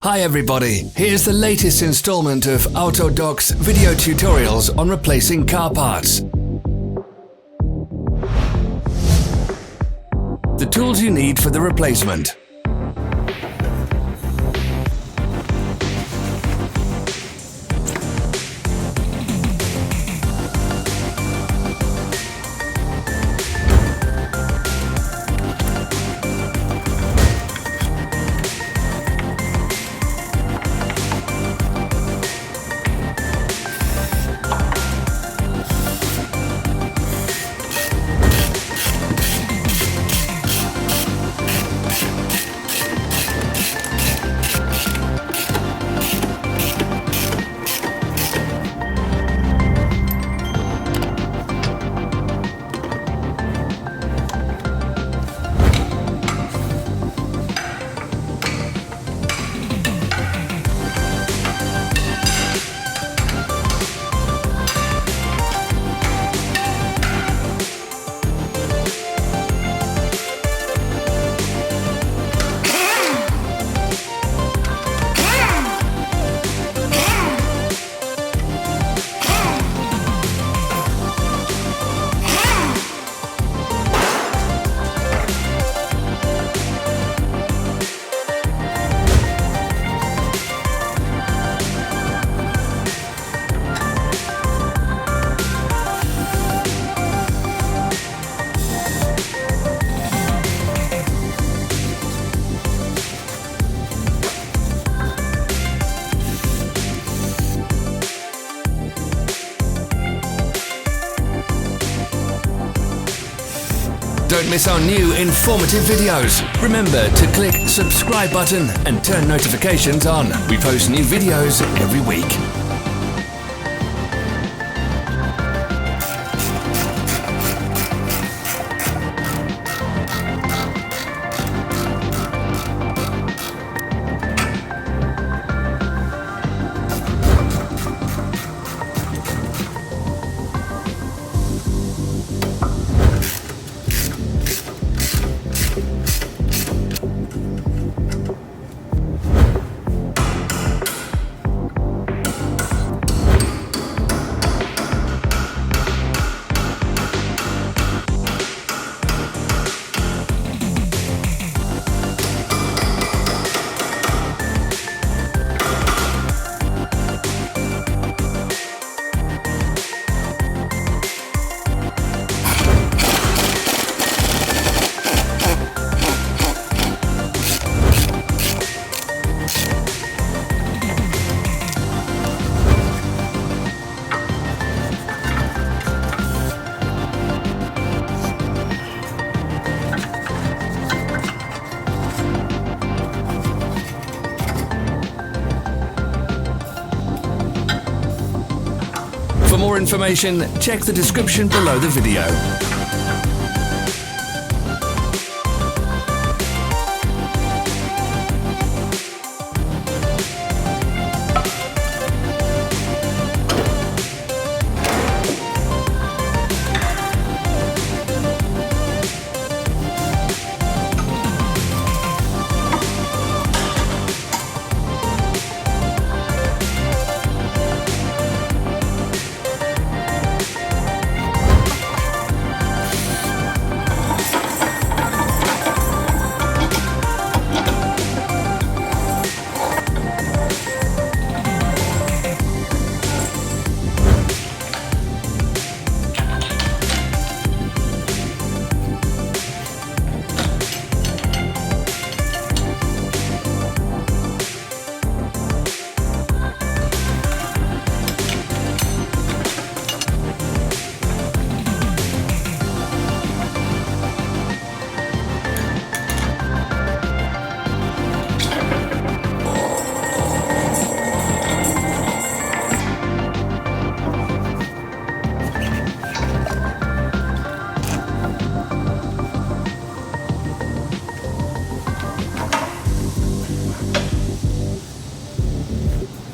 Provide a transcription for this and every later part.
Hi everybody, here's the latest installment of Autodoc's video tutorials on replacing car parts. The tools you need for the replacement. Don't miss our new informative videos. Remember to click subscribe button and turn notifications on. We post new videos every week. For more information, check the description below the video.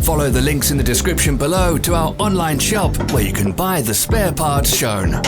Follow the links in the description below to our online shop where you can buy the spare parts shown.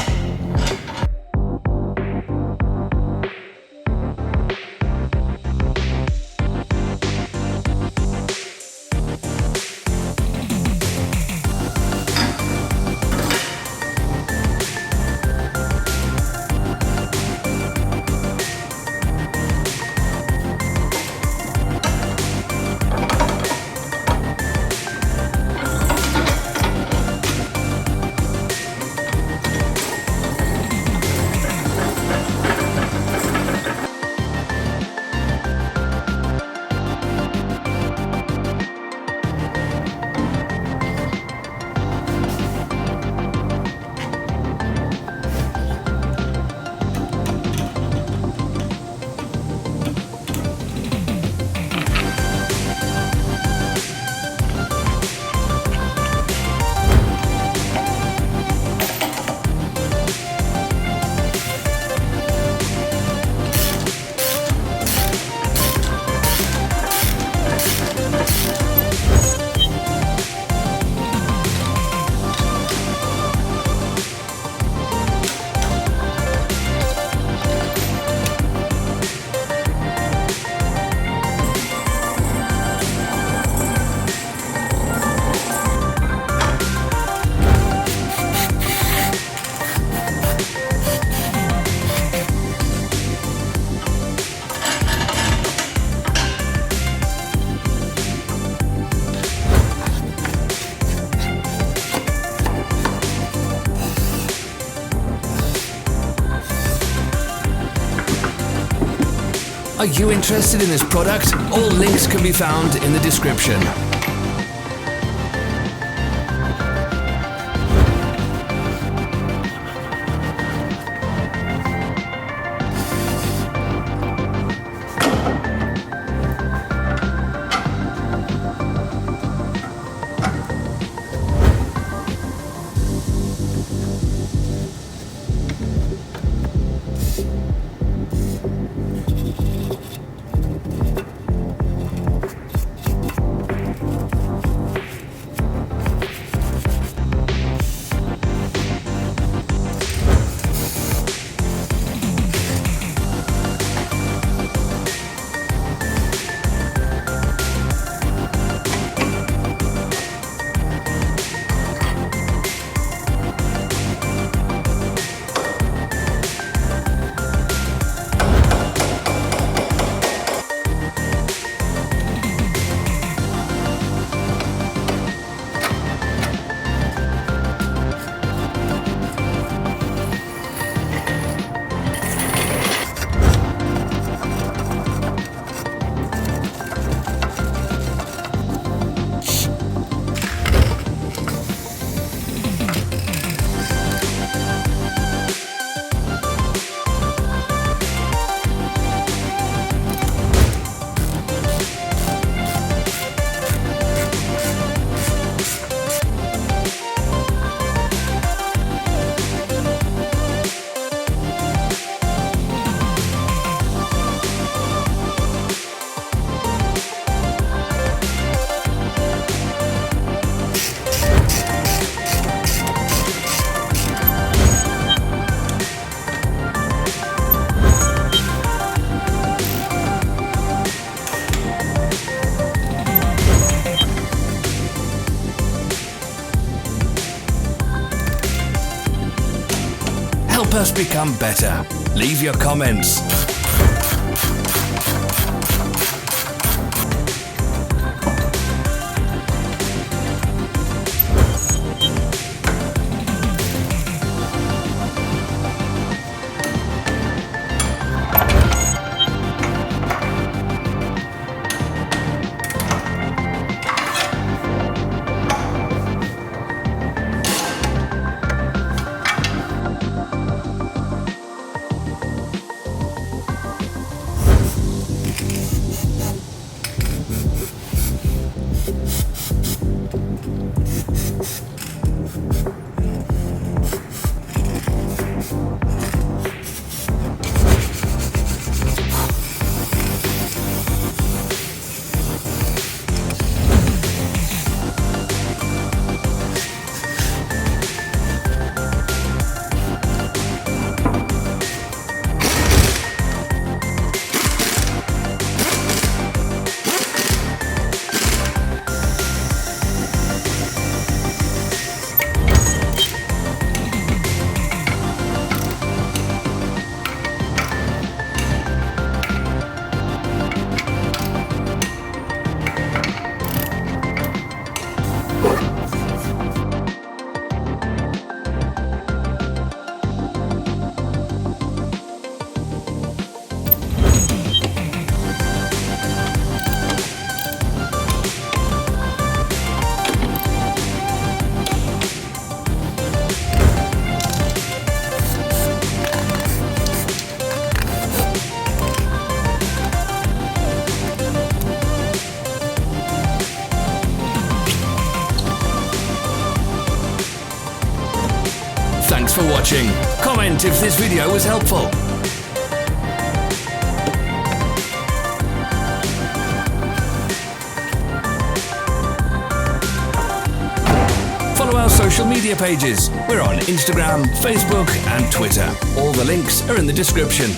Are you interested in this product? All links can be found in the description. Help us become better. Leave your comments. Thanks for watching. Comment if this video was helpful. Follow our social media pages. We're on Instagram, Facebook and Twitter. All the links are in the description.